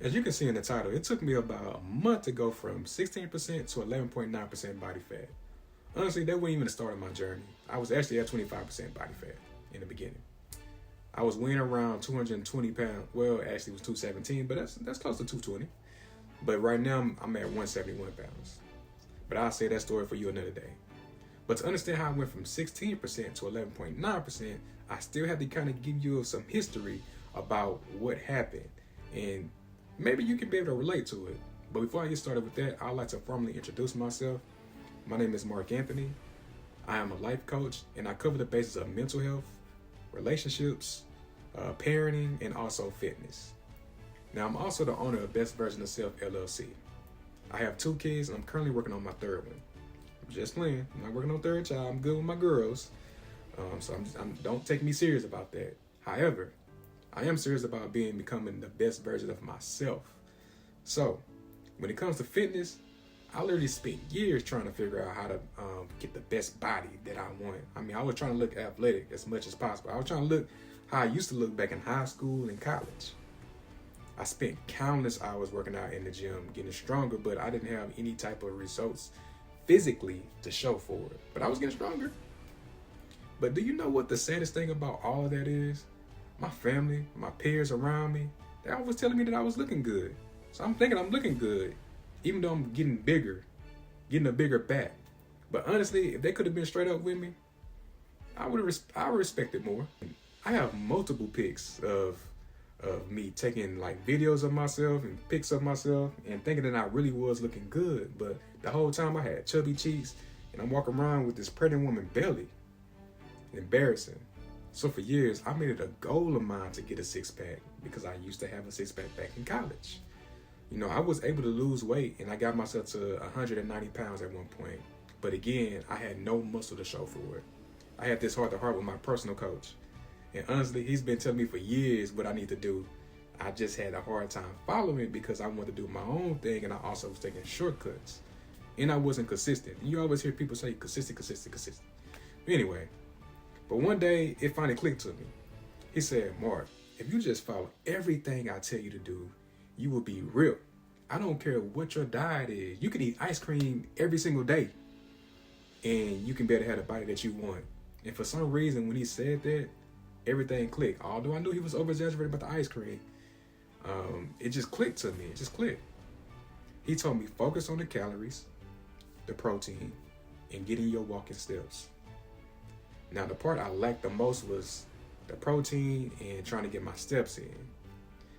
As you can see in the title, it took me about a month to go from 16% to 11.9% body fat. Honestly, that wasn't even the start of my journey. I was actually at 25% body fat in the beginning. I was weighing around 220 pounds. Well, actually it was 217, but that's close to 220. But right now I'm at 171 pounds. But I'll say that story for you another day. But to understand how I went from 16% to 11.9%, I still have to kind of give you some history about what happened. And maybe you can be able to relate to it. But before I get started with that, I'd like to formally introduce myself. My name is Mark Anthony. I am a life coach, and I cover the basis of mental health, relationships, parenting, and also fitness. Now, I'm also the owner of Best Version of Self LLC. I have 2 kids, and I'm currently working on my 3rd one. I'm just playing. I'm not working on 3rd child. I'm good with my girls. So don't take me serious about that. However, I am serious about becoming the best version of myself. So, when it comes to fitness, I literally spent years trying to figure out how to get the best body that I want. I mean, I was trying to look athletic as much as possible. I was trying to look how I used to look back in high school and college. I spent countless hours working out in the gym, getting stronger, but I didn't have any type of results physically to show for it. But I was getting stronger. But do you know what the saddest thing about all of that is? My family, my peers around me, they always telling me that I was looking good. So I'm thinking I'm looking good, even though I'm getting bigger, getting a bigger back. But honestly, if they could have been straight up with me, I would respect it more. I have multiple pics of me taking like videos of myself and pics of myself and thinking that I really was looking good. But the whole time I had chubby cheeks and I'm walking around with this pregnant woman belly. Embarrassing. So for years, I made it a goal of mine to get a 6-pack because I used to have a 6-pack back in college. You know, I was able to lose weight and I got myself to 190 pounds at one point. But again, I had no muscle to show for it. I had this heart-to-heart with my personal coach. And honestly, he's been telling me for years what I need to do. I just had a hard time following because I wanted to do my own thing and I also was taking shortcuts. And I wasn't consistent. You always hear people say consistent. Anyway, but one day it finally clicked to me. He said, Mark, if you just follow everything I tell you to do, you will be real. I don't care what your diet is. You can eat ice cream every single day and you can be able to have the body that you want. And for some reason, when he said that, everything clicked. Although I knew he was over-exaggerating about the ice cream, it just clicked to me. It just clicked. He told me focus on the calories, the protein, and getting your walking steps. Now, the part I lacked the most was the protein and trying to get my steps in.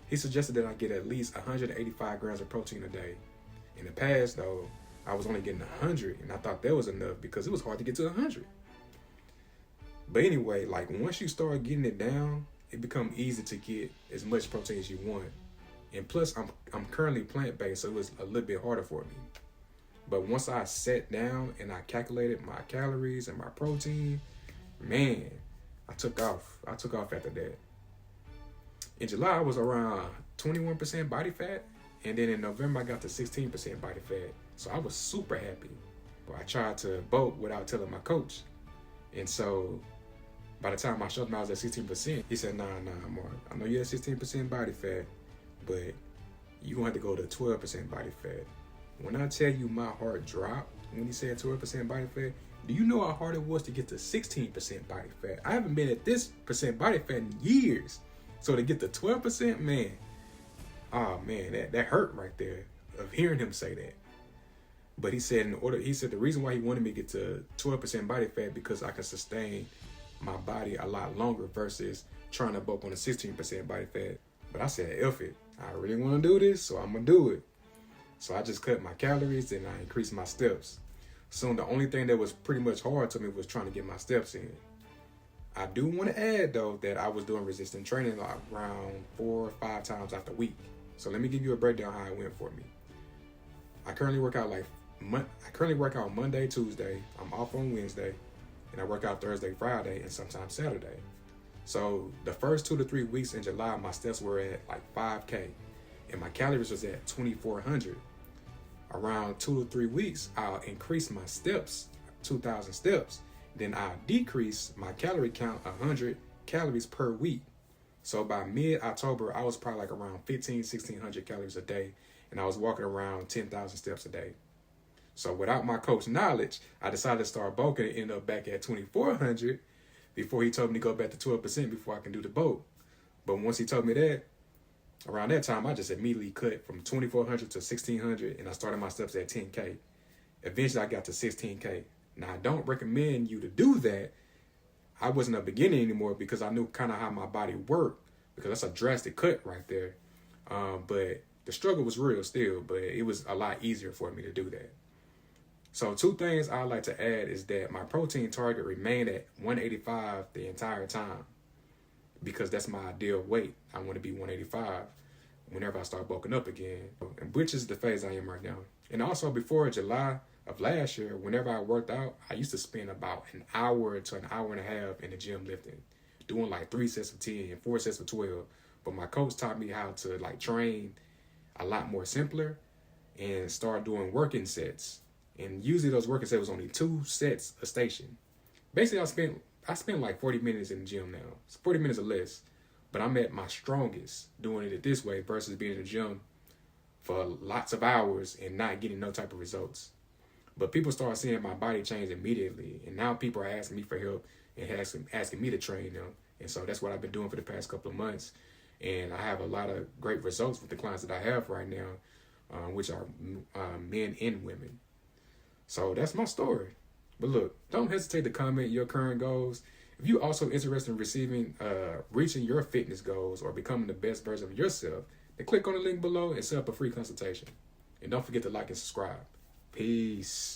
He suggested that I get at least 185 grams of protein a day. In the past, though, I was only getting 100, and I thought that was enough because it was hard to get to 100. But anyway, like once you start getting it down, it becomes easy to get as much protein as you want. And plus, I'm currently plant-based, so it was a little bit harder for me. But once I sat down and I calculated my calories and my protein, man, I took off. I took off after that. In July, I was around 21% body fat. And then in November, I got to 16% body fat. So I was super happy. But I tried to bulk without telling my coach. And so by the time I showed him I was at 16%, he said, nah, Mark, I know you're at 16% body fat, but you're going to have to go to 12% body fat. When I tell you my heart dropped when he said 12% body fat, do you know how hard it was to get to 16% body fat? I haven't been at this percent body fat in years. So to get to 12%, man, oh man, that hurt right there of hearing him say that. But he said the reason why he wanted me to get to 12% body fat because I can sustain my body a lot longer versus trying to bulk on a 16% body fat. But I said, F it. I really want to do this, so I'm going to do it. So I just cut my calories and I increased my steps. So the only thing that was pretty much hard to me was trying to get my steps in. I do want to add, though, that I was doing resistance training like around 4 or 5 times after a week. So let me give you a breakdown how it went for me. I currently work out Monday, Tuesday. I'm off on Wednesday. And I work out Thursday, Friday, and sometimes Saturday. So the first 2 to 3 weeks in July, my steps were at like 5K. And my calories was at 2,400. Around 2 to 3 weeks, I'll increase my steps, 2,000 steps. Then I'll decrease my calorie count 100 calories per week. So by mid-October, I was probably like around 1,600 calories a day, and I was walking around 10,000 steps a day. So without my coach knowledge, I decided to start bulking and end up back at 2,400 before he told me to go back to 12% before I can do the bulk. But once he told me that, around that time, I just immediately cut from 2,400 to 1,600, and I started my steps at 10K. Eventually, I got to 16K. Now, I don't recommend you to do that. I wasn't a beginner anymore because I knew kind of how my body worked, because that's a drastic cut right there. But the struggle was real still, but it was a lot easier for me to do that. So 2 things I like to add is that my protein target remained at 185 the entire time, because that's my ideal weight. I want to be 185 whenever I start bulking up again, which is the phase I am right now. And also before July of last year, whenever I worked out, I used to spend about an hour to an hour and a half in the gym lifting, doing like 3 sets of 10 and 4 sets of 12. But my coach taught me how to like train a lot more simpler and start doing working sets. And usually those working sets was only 2 sets a station. Basically, I spent like 40 minutes in the gym now. It's 40 minutes or less. But I'm at my strongest doing it this way versus being in the gym for lots of hours and not getting no type of results. But people start seeing my body change immediately. And now people are asking me for help and asking me to train them. And so that's what I've been doing for the past couple of months. And I have a lot of great results with the clients that I have right now, which are men and women. So that's my story. But look, don't hesitate to comment your current goals. If you're also interested in reaching your fitness goals or becoming the best version of yourself, then click on the link below and set up a free consultation. And don't forget to like and subscribe. Peace.